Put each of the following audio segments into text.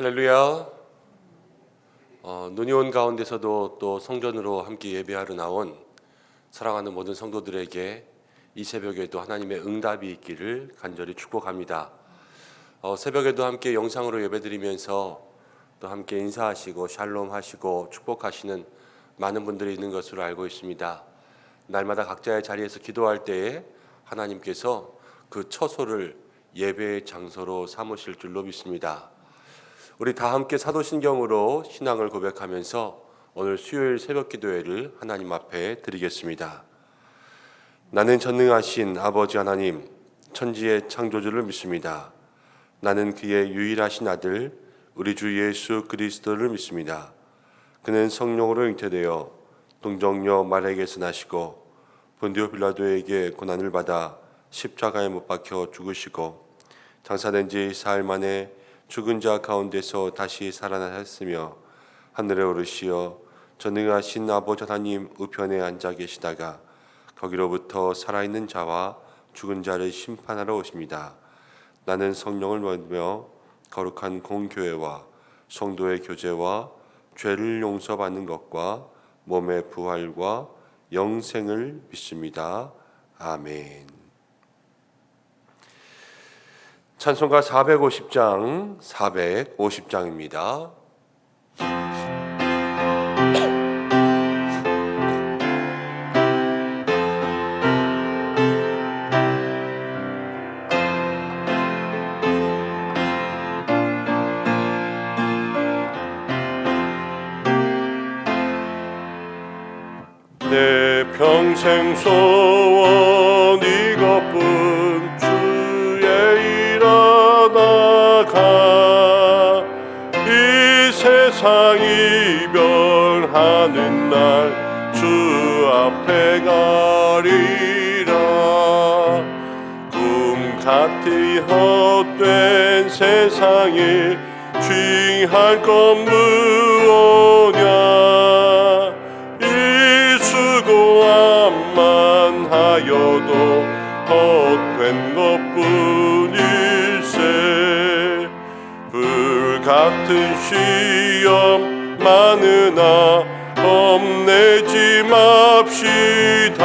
할렐루야. 눈이 온 가운데서도 또 성전으로 함께 예배하러 나온 사랑하는 모든 성도들에게 이 새벽에도 하나님의 응답이 있기를 간절히 축복합니다. 새벽에도 함께 영상으로 예배드리면서 또 함께 인사하시고 샬롬 하시고 축복하시는 많은 분들이 있는 것으로 알고 있습니다. 날마다 각자의 자리에서 기도할 때에 하나님께서 그 처소를 예배의 장소로 삼으실 줄로 믿습니다. 우리 다 함께 사도신경으로 신앙을 고백하면서 오늘 수요일 새벽 기도회를 하나님 앞에 드리겠습니다. 나는 전능하신 아버지 하나님, 천지의 창조주를 믿습니다. 나는 그의 유일하신 아들 우리 주 예수 그리스도를 믿습니다. 그는 성령으로 잉태되어 동정녀 마리아에게서 나시고 본디오 빌라도에게 고난을 받아 십자가에 못 박혀 죽으시고 장사된 지 사흘 만에 죽은 자 가운데서 다시 살아나셨으며 하늘에 오르시어 전능하신 아버지 하나님 우편에 앉아 계시다가 거기로부터 살아있는 자와 죽은 자를 심판하러 오십니다. 나는 성령을 믿으며 거룩한 공교회와 성도의 교제와 죄를 용서받는 것과 몸의 부활과 영생을 믿습니다. 아멘. 찬송가 450장, 450장입니다. 내 평생 소원 이것뿐 주의 일하다가 이 세상 이별하는 날 주 앞에 가리라. 꿈 같이 헛된 세상에 취할 것 무엇냐. 수고함만 하여도 헛된 것뿐일세. 불같은 시험 많으나 겁내지 맙시다.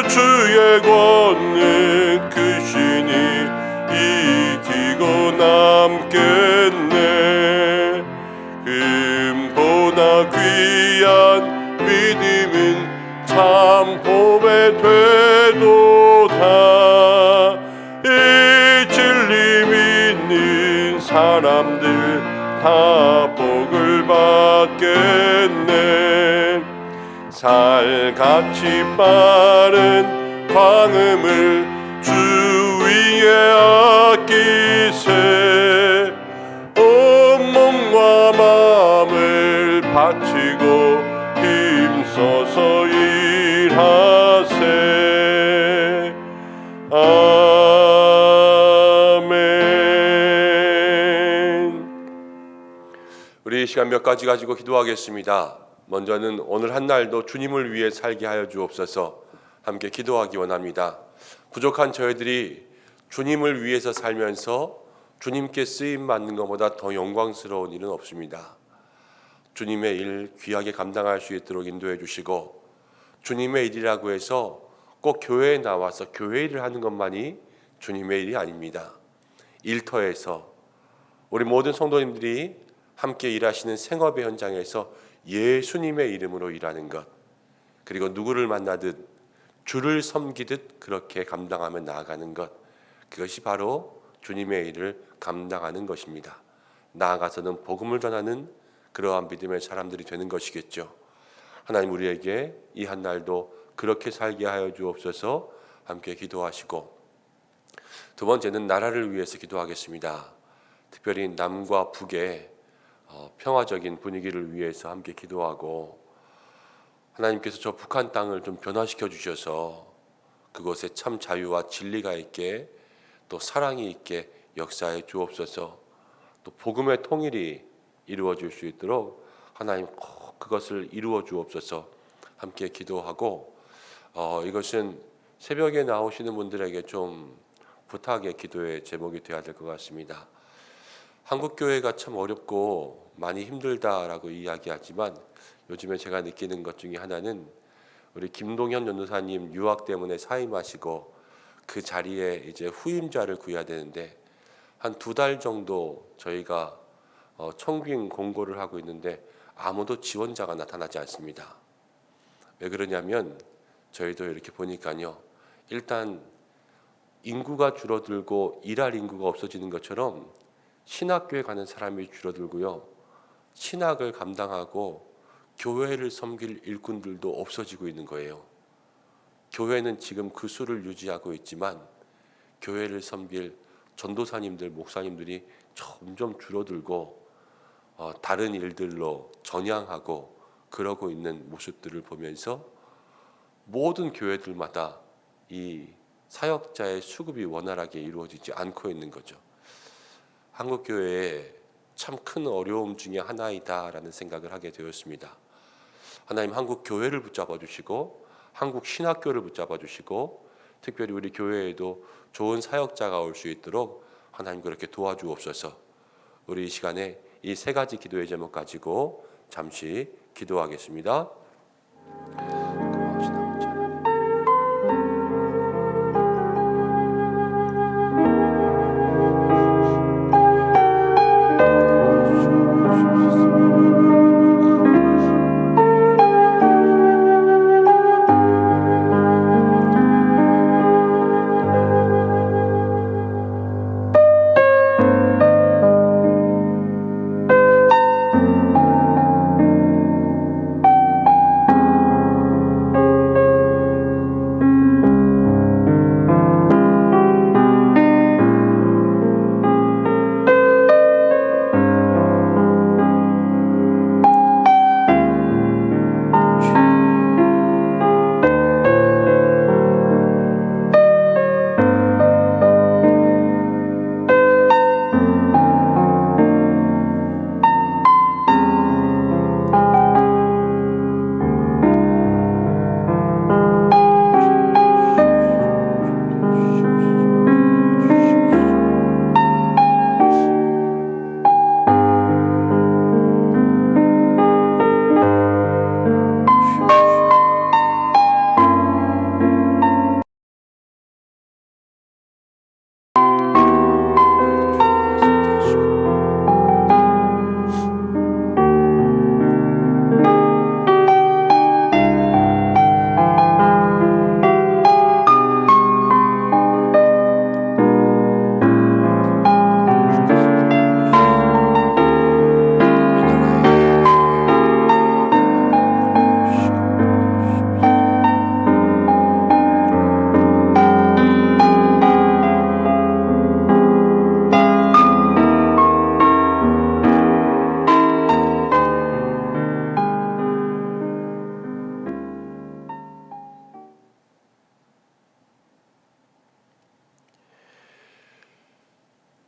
주의 권능 크시니 이기고 남겠네. 금보다 귀한 믿음은 참 보배되도다. 이 진리 믿는 사람들 다 복을 받겠네. 살같이 빠른 광음을 주 위에 아끼세. 온 몸과 마음을 바치고 힘써서 일하세. 아멘. 우리 이 시간 몇 가지 가지고 기도하겠습니다. 먼저는 오늘 한 날도 주님을 위해 살게 하여 주옵소서 함께 기도하기 원합니다. 부족한 저희들이 주님을 위해서 살면서 주님께 쓰임 받는 것보다 더 영광스러운 일은 없습니다. 주님의 일 귀하게 감당할 수 있도록 인도해 주시고, 주님의 일이라고 해서 꼭 교회에 나와서 교회 일을 하는 것만이 주님의 일이 아닙니다. 일터에서 우리 모든 성도님들이 함께 일하시는 생업의 현장에서 예수님의 이름으로 일하는 것, 그리고 누구를 만나듯 주를 섬기듯 그렇게 감당하며 나아가는 것, 그것이 바로 주님의 일을 감당하는 것입니다. 나아가서는 복음을 전하는 그러한 믿음의 사람들이 되는 것이겠죠. 하나님 우리에게 이 한 날도 그렇게 살게 하여 주옵소서 함께 기도하시고, 두 번째는 나라를 위해서 기도하겠습니다. 특별히 남과 북의 평화적인 분위기를 위해서 함께 기도하고, 하나님께서 저 북한 땅을 좀 변화시켜 주셔서 그곳에 참 자유와 진리가 있게 또 사랑이 있게 역사해 주옵소서. 또 복음의 통일이 이루어질 수 있도록 하나님 꼭 그것을 이루어 주옵소서 함께 기도하고, 이것은 새벽에 나오시는 분들에게 좀 부탁의 기도의 제목이 되어야 될 것 같습니다. 한국 교회가 참 어렵고 많이 힘들다라고 이야기하지만 요즘에 제가 느끼는 것 중에 하나는 우리 김동현 전도사님 유학 때문에 사임하시고 그 자리에 이제 후임자를 구해야 되는데 한 2달 정도 저희가 청빙 공고를 하고 있는데 아무도 지원자가 나타나지 않습니다. 왜 그러냐면 저희도 이렇게 보니까요. 일단 인구가 줄어들고 일할 인구가 없어지는 것처럼 신학교에 가는 사람이 줄어들고요. 신학을 감당하고 교회를 섬길 일꾼들도 없어지고 있는 거예요. 교회는 지금 그 수를 유지하고 있지만 교회를 섬길 전도사님들, 목사님들이 점점 줄어들고 다른 일들로 전향하고 그러고 있는 모습들을 보면서 모든 교회들마다 이 사역자의 수급이 원활하게 이루어지지 않고 있는 거죠. 한국 교회에 참 큰 어려움 중에 하나이다라는 생각을 하게 되었습니다. 하나님 한국 교회를 붙잡아 주시고 한국 신학교를 붙잡아 주시고 특별히 우리 교회에도 좋은 사역자가 올 수 있도록 하나님 그렇게 도와주옵소서. 우리 이 시간에 이 3가지 기도의 제목 가지고 잠시 기도하겠습니다.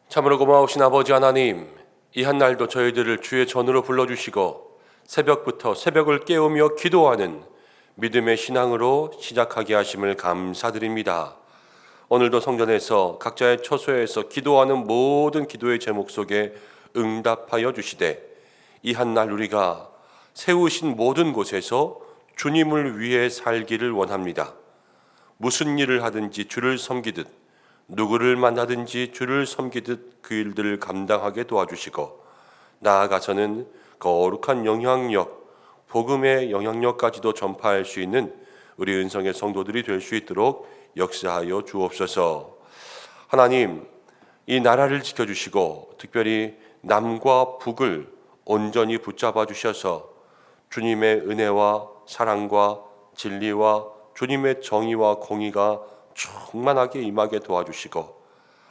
참으로 고마우신 아버지 하나님, 이 한날도 저희들을 주의 전으로 불러주시고 새벽부터 새벽을 깨우며 기도하는 믿음의 신앙으로 시작하게 하심을 감사드립니다. 오늘도 성전에서 각자의 처소에서 기도하는 모든 기도의 제목 속에 응답하여 주시되 이 한날 우리가 세우신 모든 곳에서 주님을 위해 살기를 원합니다. 무슨 일을 하든지 주를 섬기듯 누구를 만나든지 주를 섬기듯 그 일들을 감당하게 도와주시고 나아가서는 거룩한 영향력, 복음의 영향력까지도 전파할 수 있는 우리 은성의 성도들이 될 수 있도록 역사하여 주옵소서. 하나님, 이 나라를 지켜주시고 특별히 남과 북을 온전히 붙잡아 주셔서 주님의 은혜와 사랑과 진리와 주님의 정의와 공의가 충만하게 임하게 도와주시고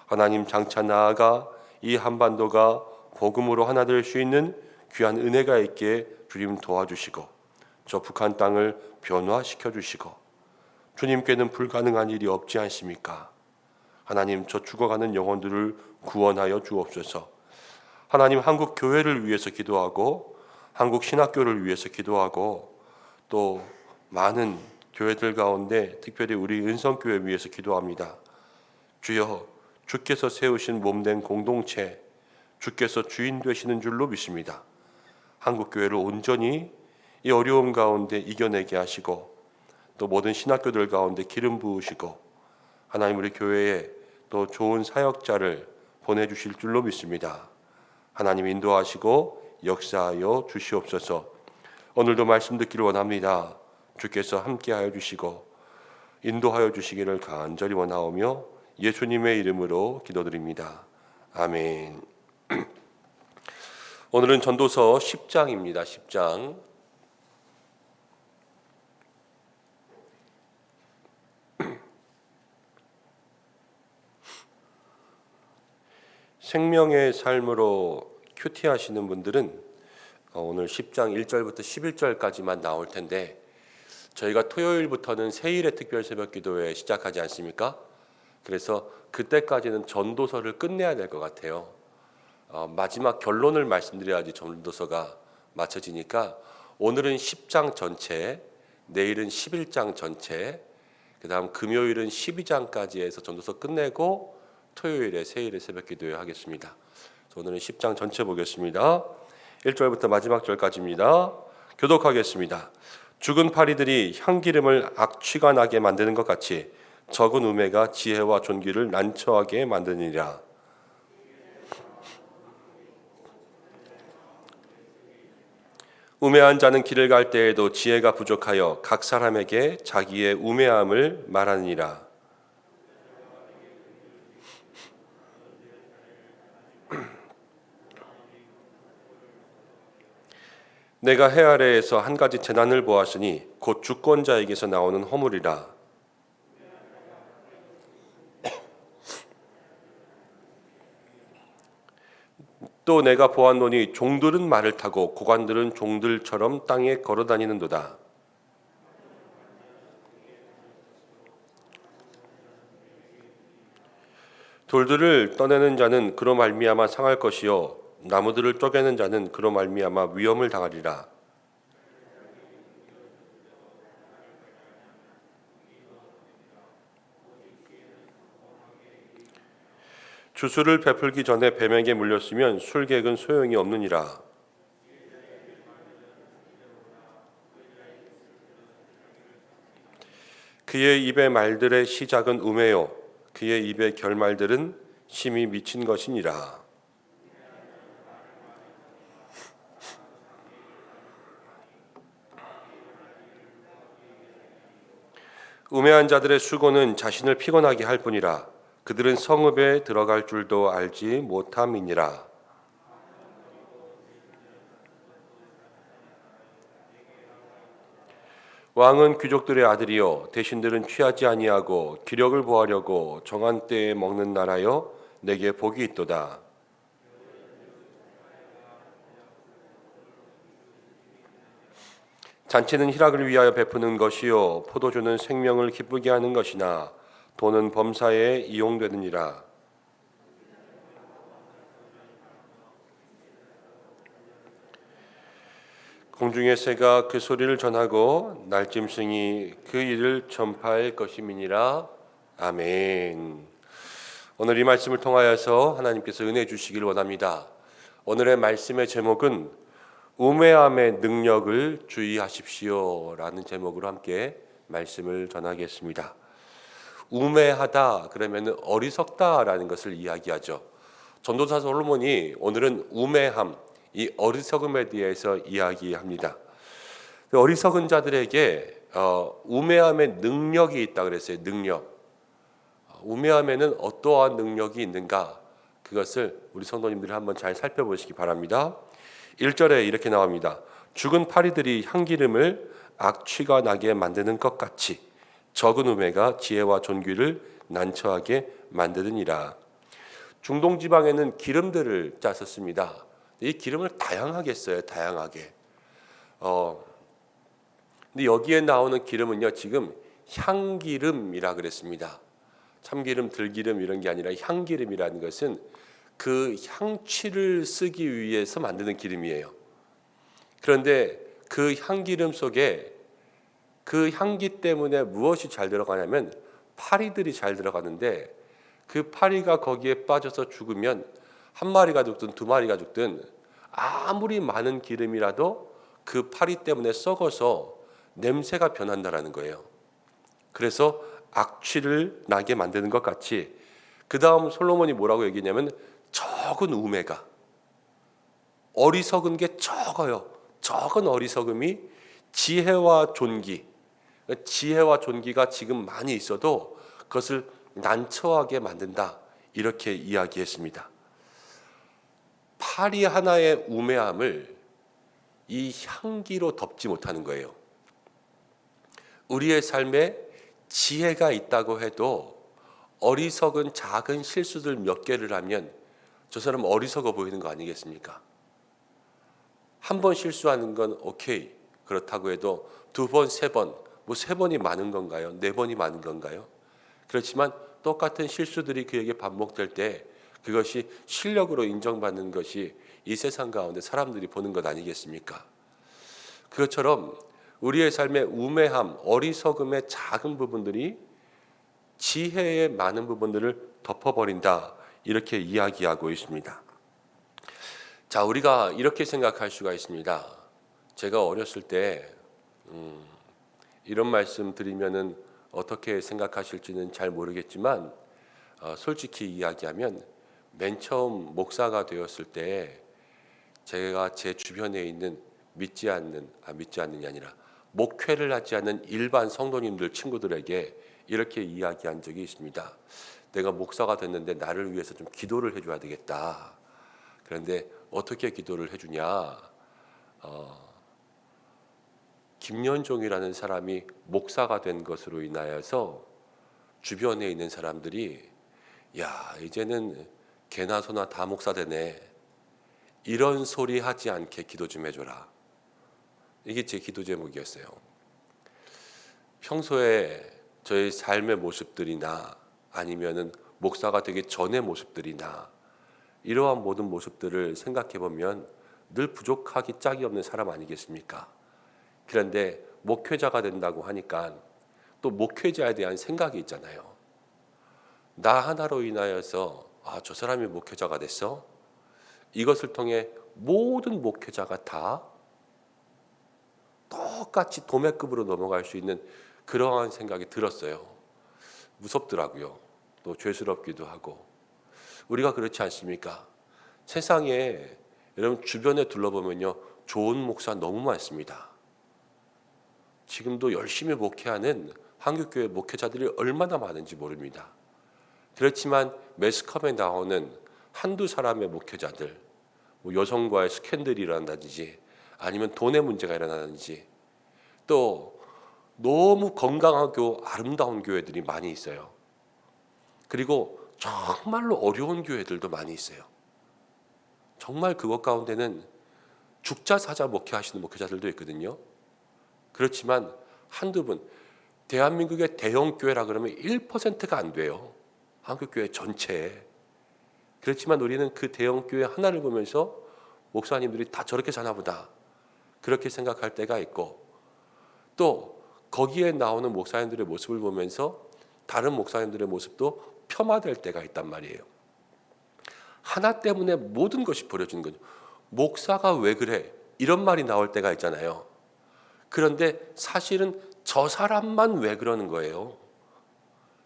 하나님 장차 나아가 이 한반도가 복음으로 하나 될 수 있는 귀한 은혜가 있게 주님 도와주시고 저 북한 땅을 변화시켜 주시고 주님께는 불가능한 일이 없지 않습니까? 하나님 저 죽어가는 영혼들을 구원하여 주옵소서. 하나님 한국 교회를 위해서 기도하고 한국 신학교를 위해서 기도하고 또 많은 교회들 가운데 특별히 우리 은성교회 위해서 기도합니다. 주여, 주께서 세우신 몸된 공동체, 주께서 주인 되시는 줄로 믿습니다. 한국교회를 온전히 이 어려움 가운데 이겨내게 하시고 또 모든 신학교들 가운데 기름 부으시고 하나님 우리 교회에 또 좋은 사역자를 보내주실 줄로 믿습니다. 하나님 인도하시고 역사하여 주시옵소서. 오늘도 말씀 듣기를 원합니다. 주께서 함께하여 주시고 인도하여 주시기를 간절히 원하오며 예수님의 이름으로 기도드립니다. 아멘. 오늘은 전도서 10장입니다. 10장. 생명의 삶으로 큐티 하시는 분들은 오늘 10장 1절부터 11절까지만 나올 텐데 저희가 토요일부터는 세일의 특별 새벽 기도회 시작하지 않습니까? 그래서 그때까지는 전도서를 끝내야 될 것 같아요. 마지막 결론을 말씀드려야지 전도서가 맞춰지니까 오늘은 10장 전체, 내일은 11장 전체, 그 다음 금요일은 12장까지 해서 전도서 끝내고 토요일에 세일의 새벽 기도회 하겠습니다. 오늘은 10장 전체 보겠습니다. 1절부터 마지막 절까지입니다. 교독하겠습니다. 죽은 파리들이 향기름을 악취가 나게 만드는 것 같이 적은 우매가 지혜와 존귀를 난처하게 만드니라. 우매한 자는 길을 갈 때에도 지혜가 부족하여 각 사람에게 자기의 우매함을 말하느니라. 내가 해 아래에서 한 가지 재난을 보았으니 곧 주권자에게서 나오는 허물이라. 또 내가 보았노니 종들은 말을 타고 고관들은 종들처럼 땅에 걸어다니는도다. 돌들을 떠내는 자는 그로 말미암아 상할 것이요 나무들을 쪼개는 자는 그로 말미암아 위험을 당하리라. 주술을 베풀기 전에 뱀에게 물렸으면 술객은 소용이 없느니라. 그의 입의 말들의 시작은 우매요 그의 입의 결말들은 심히 미친 것이니라. 우매한 자들의 수고는 자신을 피곤하게 할 뿐이라. 그들은 성읍에 들어갈 줄도 알지 못함이니라. 왕은 귀족들의 아들이요 대신들은 취하지 아니하고 기력을 보하려고 정한 때에 먹는 나라여 내게 복이 있도다. 잔치는 희락을 위하여 베푸는 것이요 포도주는 생명을 기쁘게 하는 것이나 돈은 범사에 이용되느니라. 공중의 새가 그 소리를 전하고 날짐승이 그 일을 전파할 것임이니라. 아멘. 오늘 이 말씀을 통하여서 하나님께서 은혜 주시길 원합니다. 오늘의 말씀의 제목은 우매함의 능력을 주의하십시오 라는 제목으로 함께 말씀을 전하겠습니다. 우매하다 그러면 어리석다라는 것을 이야기하죠. 전도사 솔로몬이 오늘은 우매함, 이 어리석음에 대해서 이야기합니다. 어리석은 자들에게 우매함의 능력이 있다 그랬어요. 능력. 우매함에는 어떠한 능력이 있는가? 그것을 우리 성도님들이 한번 잘 살펴보시기 바랍니다. 1절에 이렇게 나옵니다. 죽은 파리들이 향기름을 악취가 나게 만드는 것 같이 적은 우매가 지혜와 존귀를 난처하게 만드느니라. 중동 지방에는 기름들을 짰었습니다. 이 기름을 다양하게 써요. 다양하게. 근데 여기에 나오는 기름은요, 지금 향기름이라 그랬습니다. 참기름, 들기름 이런 게 아니라 향기름이라는 것은 그 향취를 쓰기 위해서 만드는 기름이에요. 그런데 그 향기름 속에 그 향기 때문에 무엇이 잘 들어가냐면 파리들이 잘 들어가는데 그 파리가 거기에 빠져서 죽으면 한 마리가 죽든 두 마리가 죽든 아무리 많은 기름이라도 그 파리 때문에 썩어서 냄새가 변한다라는 거예요. 그래서 악취를 나게 만드는 것 같이 그 다음 솔로몬이 뭐라고 얘기했냐면 적은 우매가, 어리석은 게 적어요. 적은 어리석음이 지혜와 존귀, 지혜와 존귀가 지금 많이 있어도 그것을 난처하게 만든다, 이렇게 이야기했습니다. 파리 하나의 우매함을 이 향기로 덮지 못하는 거예요. 우리의 삶에 지혜가 있다고 해도 어리석은 작은 실수들 몇 개를 하면 저 사람 어리석어 보이는 거 아니겠습니까? 한 번 실수하는 건 오케이, 그렇다고 해도 두 번, 세 번, 뭐 세 번이 많은 건가요? 네 번이 많은 건가요? 그렇지만 똑같은 실수들이 그에게 반복될 때 그것이 실력으로 인정받는 것이 이 세상 가운데 사람들이 보는 것 아니겠습니까? 그것처럼 우리의 삶의 우매함, 어리석음의 작은 부분들이 지혜의 많은 부분들을 덮어버린다, 이렇게 이야기하고 있습니다. 자, 우리가 이렇게 생각할 수가 있습니다. 제가 어렸을 때 이런 말씀 드리면은 어떻게 생각하실지는 잘 모르겠지만 솔직히 이야기하면 맨 처음 목사가 되었을 때 제가 제 주변에 있는 믿지 않는이 아니라 목회를 하지 않는 일반 성도님들 친구들에게 이렇게 이야기한 적이 있습니다. 내가 목사가 됐는데 나를 위해서 좀 기도를 해줘야 되겠다. 그런데 어떻게 기도를 해주냐? 김연종이라는 사람이 목사가 된 것으로 인하여서 주변에 있는 사람들이 야, 이제는 개나 소나 다 목사 되네, 이런 소리 하지 않게 기도 좀 해줘라. 이게 제 기도 제목이었어요. 평소에 저의 삶의 모습들이나 아니면은 목사가 되기 전의 모습들이나 이러한 모든 모습들을 생각해 보면 늘 부족하기 짝이 없는 사람 아니겠습니까? 그런데 목회자가 된다고 하니까 또 목회자에 대한 생각이 있잖아요. 나 하나로 인하여서 저 사람이 목회자가 됐어? 이것을 통해 모든 목회자가 다 똑같이 도매급으로 넘어갈 수 있는 그러한 생각이 들었어요. 무섭더라고요. 또 죄스럽기도 하고. 우리가 그렇지 않습니까? 세상에 여러분 주변에 둘러보면요, 좋은 목사 너무 많습니다. 지금도 열심히 목회하는 한국교회 목회자들이 얼마나 많은지 모릅니다. 그렇지만 매스컴에 나오는 한두 사람의 목회자들, 뭐 여성과의 스캔들이 일어난다든지 아니면 돈의 문제가 일어나든지 또 너무 건강하고 아름다운 교회들이 많이 있어요. 그리고 정말로 어려운 교회들도 많이 있어요. 정말 그것 가운데는 죽자 사자 목회하시는 목회자들도 있거든요. 그렇지만 한두 분, 대한민국의 대형 교회라 그러면 1%가 안 돼요. 한국 교회 전체에. 그렇지만 우리는 그 대형 교회 하나를 보면서 목사님들이 다 저렇게 사나 보다, 그렇게 생각할 때가 있고, 또 거기에 나오는 목사님들의 모습을 보면서 다른 목사님들의 모습도 폄하될 때가 있단 말이에요. 하나 때문에 모든 것이 버려지는 거죠. 목사가 왜 그래? 이런 말이 나올 때가 있잖아요. 그런데 사실은 저 사람만 왜 그러는 거예요?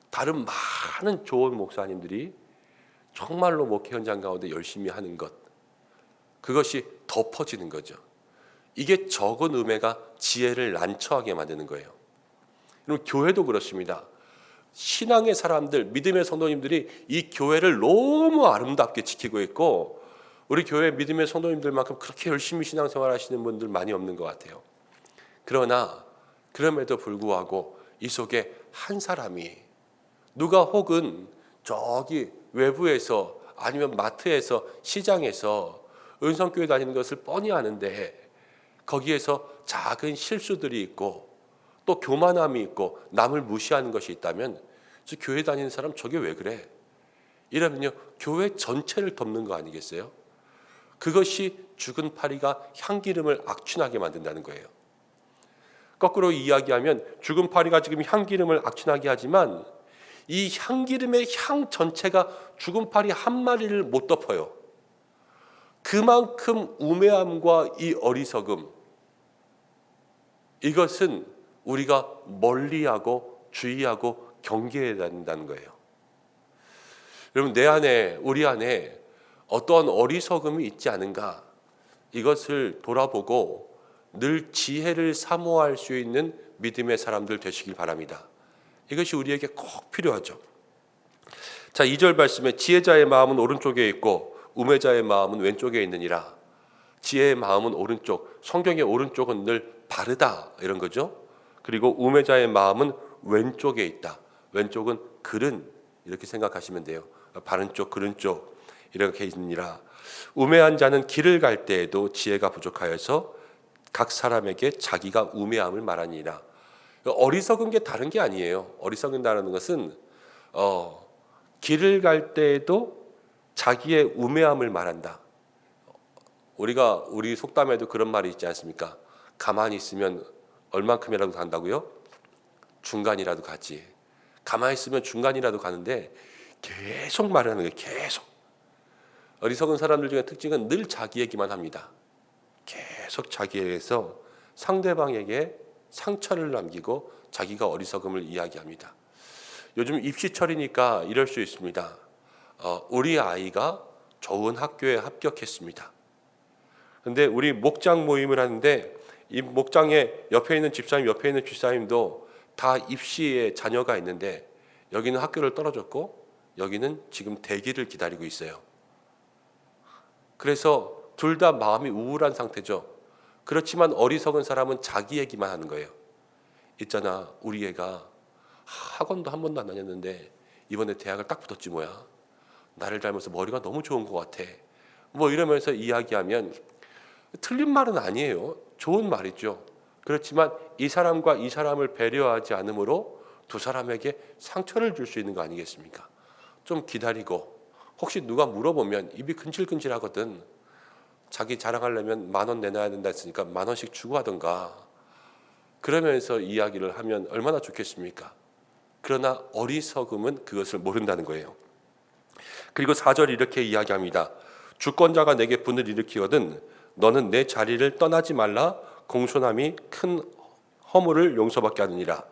다른 많은 좋은 목사님들이 정말로 목회 현장 가운데 열심히 하는 것, 그것이 덮어지는 거죠. 이게 적은 음해가 지혜를 난처하게 만드는 거예요. 그럼 교회도 그렇습니다. 신앙의 사람들, 믿음의 성도님들이 이 교회를 너무 아름답게 지키고 있고, 우리 교회 믿음의 성도님들만큼 그렇게 열심히 신앙생활 하시는 분들 많이 없는 것 같아요. 그러나 그럼에도 불구하고 이 속에 한 사람이, 누가 혹은 저기 외부에서 아니면 마트에서 시장에서 은성교회 다니는 것을 뻔히 아는데 거기에서 작은 실수들이 있고 또 교만함이 있고 남을 무시하는 것이 있다면 저 교회 다니는 사람 저게 왜 그래? 이러면요, 교회 전체를 덮는 거 아니겠어요? 그것이 죽은 파리가 향기름을 악취나게 만든다는 거예요. 거꾸로 이야기하면 죽은 파리가 지금 향기름을 악취나게 하지만 이 향기름의 향 전체가 죽은 파리 한 마리를 못 덮어요. 그만큼 우매함과 이 어리석음, 이것은 우리가 멀리하고 주의하고 경계해야 된다는 거예요. 여러분, 내 안에, 우리 안에 어떠한 어리석음이 있지 않은가, 이것을 돌아보고 늘 지혜를 사모할 수 있는 믿음의 사람들 되시길 바랍니다. 이것이 우리에게 꼭 필요하죠. 자, 2절 말씀에 지혜자의 마음은 오른쪽에 있고 우매자의 마음은 왼쪽에 있느니라. 지혜의 마음은 오른쪽, 성경의 오른쪽은 늘 바르다, 이런 거죠. 그리고 우매자의 마음은 왼쪽에 있다. 왼쪽은 글은, 이렇게 생각하시면 돼요. 바른 쪽, 그른 쪽, 이렇게 있느니라. 우매한 자는 길을 갈 때에도 지혜가 부족하여서 각 사람에게 자기가 우매함을 말하니라. 어리석은 게 다른 게 아니에요. 어리석은다는 것은 길을 갈 때에도 자기의 우매함을 말한다. 우리가 우리 속담에도 그런 말이 있지 않습니까? 가만히 있으면 얼만큼이라도 간다고요? 중간이라도 가지. 가만히 있으면 중간이라도 가는데 계속 말하는 거예요. 계속. 어리석은 사람들 중에 특징은 늘 자기 얘기만 합니다. 계속 자기에게서 상대방에게 상처를 남기고 자기가 어리석음을 이야기합니다. 요즘 입시철이니까 이럴 수 있습니다. 우리 아이가 좋은 학교에 합격했습니다. 그런데 우리 목장 모임을 하는데 이 목장에 옆에 있는 집사님, 옆에 있는 집사님도 다 입시에 자녀가 있는데 여기는 학교를 떨어졌고 여기는 지금 대기를 기다리고 있어요. 그래서 둘 다 마음이 우울한 상태죠. 그렇지만 어리석은 사람은 자기 얘기만 하는 거예요. 있잖아, 우리 애가 학원도 한 번도 안 다녔는데 이번에 대학을 딱 붙었지 뭐야. 나를 닮아서 머리가 너무 좋은 것 같아. 뭐 이러면서 이야기하면 틀린 말은 아니에요. 좋은 말이죠. 그렇지만 이 사람과 이 사람을 배려하지 않으므로 두 사람에게 상처를 줄 수 있는 거 아니겠습니까? 좀 기다리고, 혹시 누가 물어보면 입이 근질근질하거든. 자기 자랑하려면 10,000원 내놔야 된다 했으니까 10,000원씩 주고 하던가. 그러면서 이야기를 하면 얼마나 좋겠습니까? 그러나 어리석음은 그것을 모른다는 거예요. 그리고 4절 이렇게 이야기합니다. 주권자가 내게 분을 일으키거든 너는 내 자리를 떠나지 말라. 공손함이 큰 허물을 용서받게 하느니라.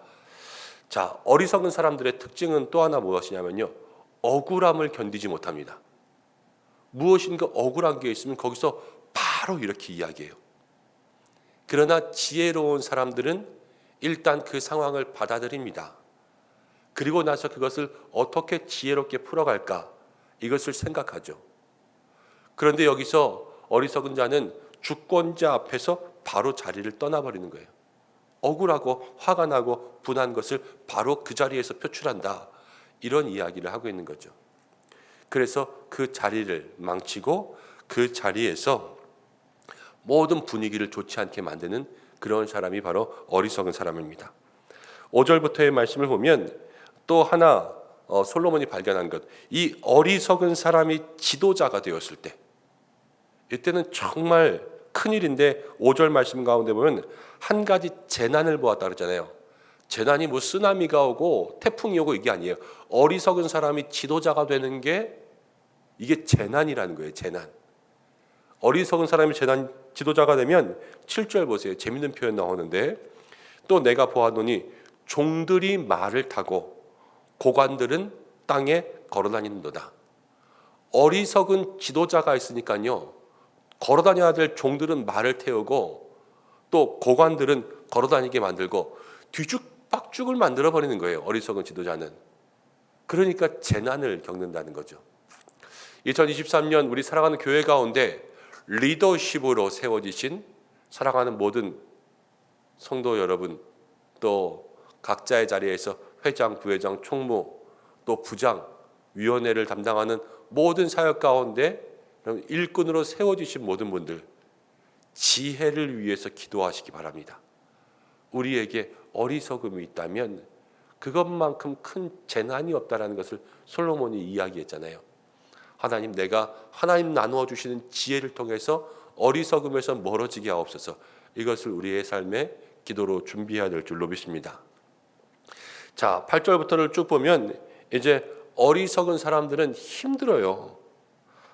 자, 어리석은 사람들의 특징은 또 하나 무엇이냐면요, 억울함을 견디지 못합니다. 무엇인가 억울한 게 있으면 거기서 바로 이렇게 이야기해요. 그러나 지혜로운 사람들은 일단 그 상황을 받아들입니다. 그리고 나서 그것을 어떻게 지혜롭게 풀어갈까, 이것을 생각하죠. 그런데 여기서 어리석은 자는 주권자 앞에서 바로 자리를 떠나버리는 거예요. 억울하고 화가 나고 분한 것을 바로 그 자리에서 표출한다, 이런 이야기를 하고 있는 거죠. 그래서 그 자리를 망치고 그 자리에서 모든 분위기를 좋지 않게 만드는 그런 사람이 바로 어리석은 사람입니다. 5절부터의 말씀을 보면 또 하나 솔로몬이 발견한 것, 이 어리석은 사람이 지도자가 되었을 때, 이때는 정말 큰일인데 5절 말씀 가운데 보면 한 가지 재난을 보았다 그러잖아요. 재난이 뭐 쓰나미가 오고 태풍이 오고 이게 아니에요. 어리석은 사람이 지도자가 되는 게 이게 재난이라는 거예요. 재난. 어리석은 사람이 지도자가 되면 7절 보세요. 재밌는 표현 나오는데, 또 내가 보았노니 종들이 말을 타고 고관들은 땅에 걸어다니는도다. 어리석은 지도자가 있으니까요, 걸어다녀야 될 종들은 말을 태우고 또 고관들은 걸어다니게 만들고 뒤죽박죽을 만들어버리는 거예요. 어리석은 지도자는. 그러니까 재난을 겪는다는 거죠. 2023년 우리 사랑하는 교회 가운데 리더십으로 세워지신 사랑하는 모든 성도 여러분, 또 각자의 자리에서 회장, 부회장, 총무, 또 부장, 위원회를 담당하는 모든 사역 가운데 일꾼으로 세워주신 모든 분들, 지혜를 위해서 기도하시기 바랍니다. 우리에게 어리석음이 있다면 그것만큼 큰 재난이 없다라는 것을 솔로몬이 이야기했잖아요. 하나님, 내가 하나님 나누어 주시는 지혜를 통해서 어리석음에서 멀어지게 하옵소서. 이것을 우리의 삶의 기도로 준비해야 될 줄로 믿습니다. 자, 8절부터를 쭉 보면 이제 어리석은 사람들은 힘들어요.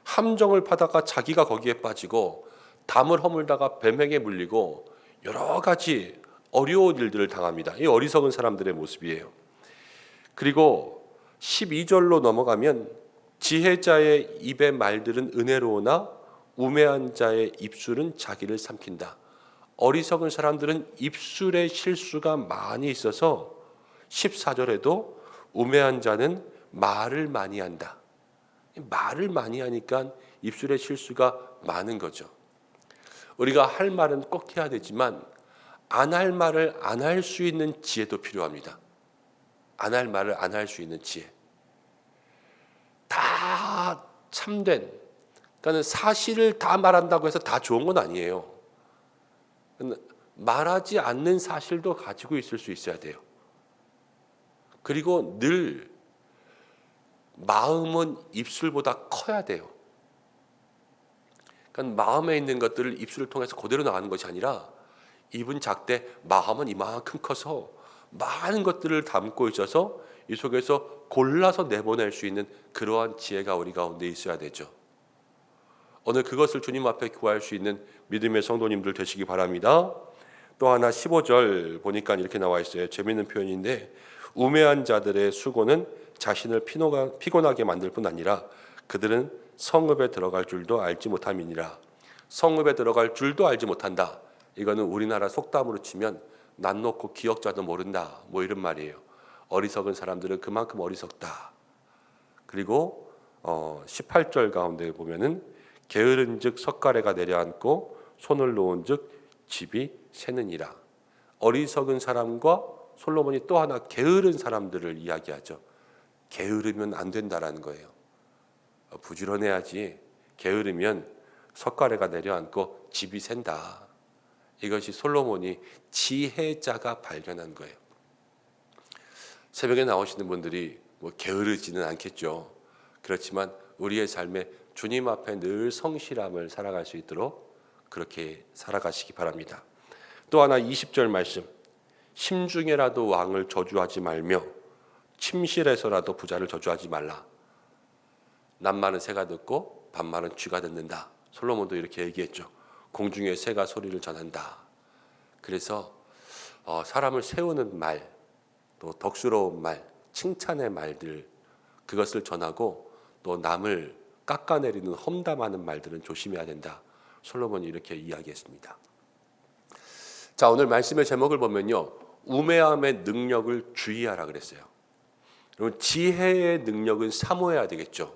함정을 파다가 자기가 거기에 빠지고 담을 허물다가 뱀에게 물리고 여러 가지 어려운 일들을 당합니다. 이 어리석은 사람들의 모습이에요. 그리고 12절로 넘어가면 지혜자의 입의 말들은 은혜로우나 우매한 자의 입술은 자기를 삼킨다. 어리석은 사람들은 입술에 실수가 많이 있어서 14절에도 우매한 자는 말을 많이 한다. 말을 많이 하니까 입술에 실수가 많은 거죠. 우리가 할 말은 꼭 해야 되지만 안 할 말을 안 할 수 있는 지혜도 필요합니다. 안 할 말을 안 할 수 있는 지혜. 다 참된, 그러니까 사실을 다 말한다고 해서 다 좋은 건 아니에요. 말하지 않는 사실도 가지고 있을 수 있어야 돼요. 그리고 늘 마음은 입술보다 커야 돼요. 그러니까 마음에 있는 것들을 입술을 통해서 그대로 나가는 것이 아니라 입은 작되 마음은 이만큼 커서 많은 것들을 담고 있어서 이 속에서 골라서 내보낼 수 있는 그러한 지혜가 우리 가운데 있어야 되죠. 오늘 그것을 주님 앞에 구할 수 있는 믿음의 성도님들 되시기 바랍니다. 또 하나 15절 보니까 이렇게 나와 있어요. 재미있는 표현인데 우매한 자들의 수고는 자신을 피곤하게 만들 뿐 아니라 그들은 성읍에 들어갈 줄도 알지 못함이니라. 성읍에 들어갈 줄도 알지 못한다. 이거는 우리나라 속담으로 치면 난 놓고 기억자도 모른다. 뭐 이런 말이에요. 어리석은 사람들은 그만큼 어리석다. 그리고 18절 가운데 보면은 게으른즉 석가래가 내려앉고 손을 놓은즉 집이 새느니라. 어리석은 사람과 솔로몬이 또 하나 게으른 사람들을 이야기하죠. 게으르면 안 된다라는 거예요. 부지런해야지. 게으르면 석가래가 내려앉고 집이 샌다. 이것이 솔로몬이 지혜자가 발견한 거예요. 새벽에 나오시는 분들이 뭐 게으르지는 않겠죠. 그렇지만 우리의 삶에 주님 앞에 늘 성실함을 살아갈 수 있도록 그렇게 살아가시기 바랍니다. 또 하나 20절 말씀. 심중에라도 왕을 저주하지 말며 침실에서라도 부자를 저주하지 말라. 낮마는 새가 듣고 밤마는 쥐가 듣는다. 솔로몬도 이렇게 얘기했죠. 공중에 새가 소리를 전한다. 그래서 사람을 세우는 말, 또 덕스러운 말, 칭찬의 말들, 그것을 전하고 또 남을 깎아내리는 험담하는 말들은 조심해야 된다. 솔로몬이 이렇게 이야기했습니다. 자, 오늘 말씀의 제목을 보면요, 우매함의 능력을 주의하라 그랬어요. 여러분, 지혜의 능력은 사모해야 되겠죠.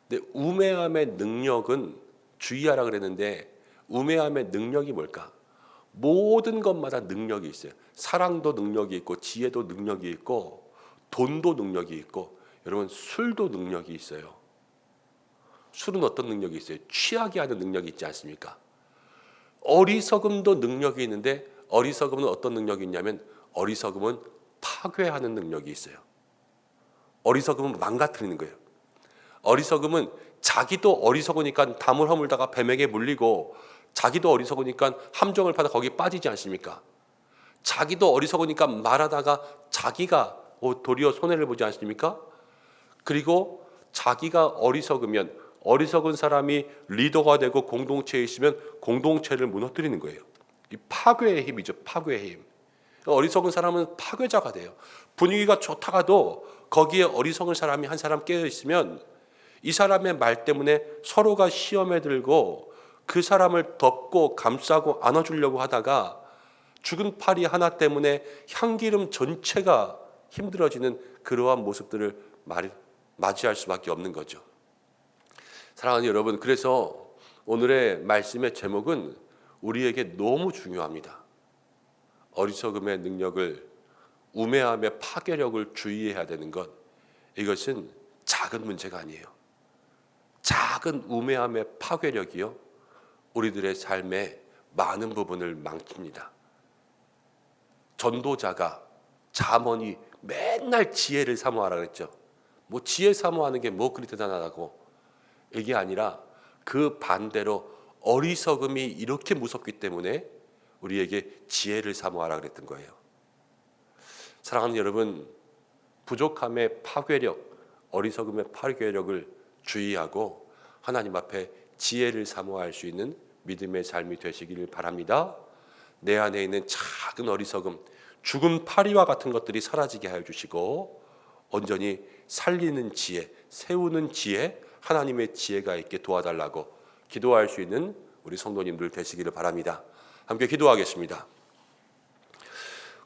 근데 우매함의 능력은 주의하라 그랬는데 우매함의 능력이 뭘까? 모든 것마다 능력이 있어요. 사랑도 능력이 있고 지혜도 능력이 있고 돈도 능력이 있고 여러분 술도 능력이 있어요. 술은 어떤 능력이 있어요? 취하게 하는 능력이 있지 않습니까? 어리석음도 능력이 있는데 어리석음은 어떤 능력이 있냐면 어리석음은 파괴하는 능력이 있어요. 어리석음은 망가뜨리는 거예요. 어리석음은 자기도 어리석으니까 담을 허물다가 뱀에게 물리고 자기도 어리석으니까 함정을 파다 거기에 빠지지 않습니까? 자기도 어리석으니까 말하다가 자기가 도리어 손해를 보지 않습니까? 그리고 자기가 어리석으면 어리석은 사람이 리더가 되고 공동체에 있으면 공동체를 무너뜨리는 거예요. 이 파괴의 힘이죠. 파괴의 힘. 어리석은 사람은 파괴자가 돼요. 분위기가 좋다가도 거기에 어리석은 사람이 한 사람 깨어 있으면 이 사람의 말 때문에 서로가 시험에 들고 그 사람을 덮고 감싸고 안아주려고 하다가 죽은 파리 하나 때문에 향기름 전체가 힘들어지는 그러한 모습들을 맞이할 수밖에 없는 거죠. 사랑하는 여러분, 그래서 오늘의 말씀의 제목은 우리에게 너무 중요합니다. 어리석음의 능력을, 우매함의 파괴력을 주의해야 되는 것, 이것은 작은 문제가 아니에요. 작은 우매함의 파괴력이요, 우리들의 삶의 많은 부분을 망칩니다. 전도자가, 잠언이 맨날 지혜를 사모하라 그랬죠. 뭐 지혜 사모하는 게 뭐 그리 대단하다고. 이게 아니라 그 반대로 어리석음이 이렇게 무섭기 때문에 우리에게 지혜를 사모하라 그랬던 거예요. 사랑하는 여러분, 부족함의 파괴력, 어리석음의 파괴력을 주의하고 하나님 앞에 지혜를 사모할 수 있는 믿음의 삶이 되시길 바랍니다. 내 안에 있는 작은 어리석음, 죽은 파리와 같은 것들이 사라지게 하여 주시고 온전히 살리는 지혜, 세우는 지혜, 하나님의 지혜가 있게 도와달라고 기도할 수 있는 우리 성도님들 되시기를 바랍니다. 함께 기도하겠습니다.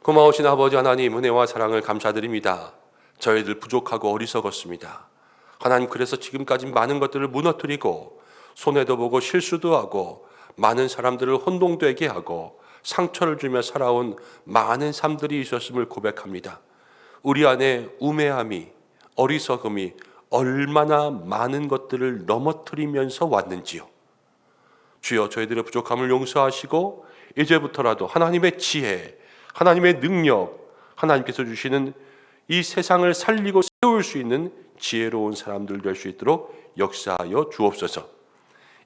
고마우신 아버지 하나님, 은혜와 사랑을 감사드립니다. 저희들 부족하고 어리석었습니다. 하나님, 그래서 지금까지 많은 것들을 무너뜨리고 손해도 보고 실수도 하고 많은 사람들을 혼동되게 하고 상처를 주며 살아온 많은 삶들이 있었음을 고백합니다. 우리 안에 우매함이, 어리석음이 얼마나 많은 것들을 넘어뜨리면서 왔는지요. 주여, 저희들의 부족함을 용서하시고 이제부터라도 하나님의 지혜, 하나님의 능력, 하나님께서 주시는 이 세상을 살리고 세울 수 있는 지혜로운 사람들 될 수 있도록 역사하여 주옵소서.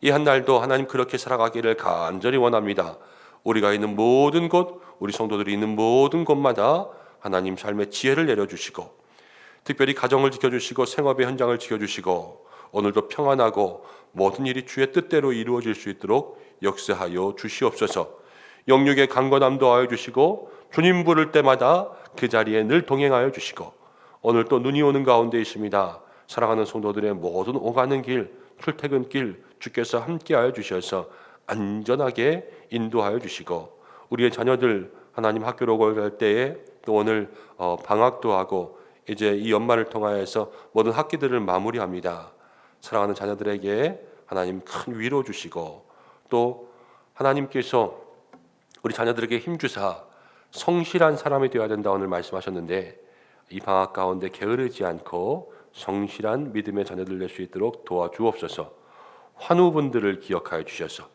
이 한 날도 하나님 그렇게 살아가기를 간절히 원합니다. 우리가 있는 모든 곳, 우리 성도들이 있는 모든 곳마다 하나님 삶의 지혜를 내려주시고 특별히 가정을 지켜주시고 생업의 현장을 지켜주시고 오늘도 평안하고 모든 일이 주의 뜻대로 이루어질 수 있도록 역사하여 주시옵소서. 영육의 강건함도 하여 주시고 주님 부를 때마다 그 자리에 늘 동행하여 주시고 오늘 또 눈이 오는 가운데 있습니다. 사랑하는 성도들의 모든 오가는 길, 출퇴근길 주께서 함께하여 주셔서 안전하게 인도하여 주시고 우리의 자녀들 하나님 학교로 갈 때에 또 오늘 방학도 하고 이제 이 연말을 통하여서 모든 학기들을 마무리합니다. 사랑하는 자녀들에게 하나님 큰 위로 주시고 또 하나님께서 우리 자녀들에게 힘주사 성실한 사람이 되어야 된다 오늘 말씀하셨는데 이 방학 가운데 게으르지 않고 성실한 믿음의 자녀들 될 수 있도록 도와주옵소서. 환우분들을 기억하여 주셔서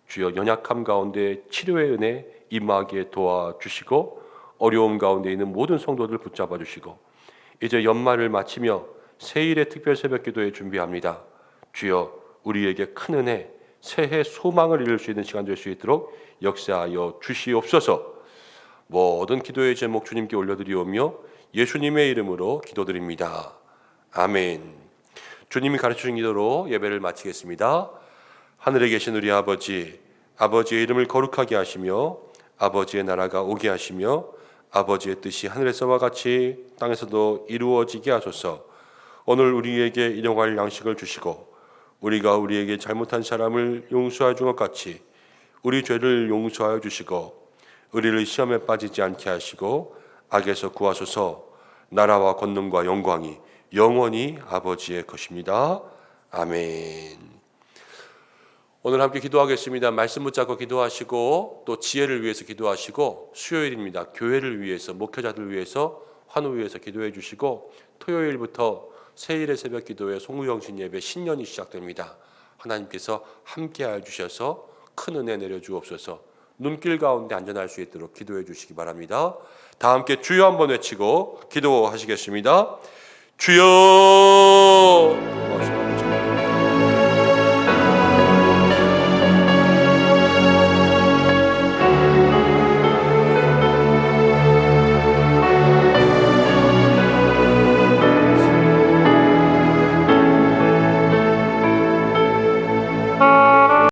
주여 연약함 가운데 치료의 은혜 임하게 도와주시고 어려움 가운데 있는 모든 성도들 붙잡아 주시고 이제 연말을 마치며 새일의 특별 새벽 기도에 준비합니다. 주여 우리에게 큰 은혜, 새해 소망을 이룰 수 있는 시간 될 수 있도록 역사하여 주시옵소서. 모든 기도의 제목 주님께 올려드리오며 예수님의 이름으로 기도드립니다. 아멘. 주님이 가르쳐주신 기도로 예배를 마치겠습니다. 하늘에 계신 우리 아버지, 아버지의 이름을 거룩하게 하시며 아버지의 나라가 오게 하시며 아버지의 뜻이 하늘에서와 같이 땅에서도 이루어지게 하소서. 오늘 우리에게 일용할 양식을 주시고 우리가 우리에게 잘못한 사람을 용서해 준 것 같이 우리 죄를 용서하여 주시고 우리를 시험에 빠지지 않게 하시고 악에서 구하소서. 나라와 권능과 영광이 영원히 아버지의 것입니다. 아멘. 오늘 함께 기도하겠습니다. 말씀 붙잡고 기도하시고 또 지혜를 위해서 기도하시고 수요일입니다. 교회를 위해서 목회자들을 위해서 환우 위해서 기도해 주시고 토요일부터 새일의 새벽 기도회 송구영신 예배 신년이 시작됩니다. 하나님께서 함께하여 주셔서 큰 은혜 내려주옵소서. 눈길 가운데 안전할 수 있도록 기도해 주시기 바랍니다. 다 함께 주여 한번 외치고 기도하시겠습니다. 주여.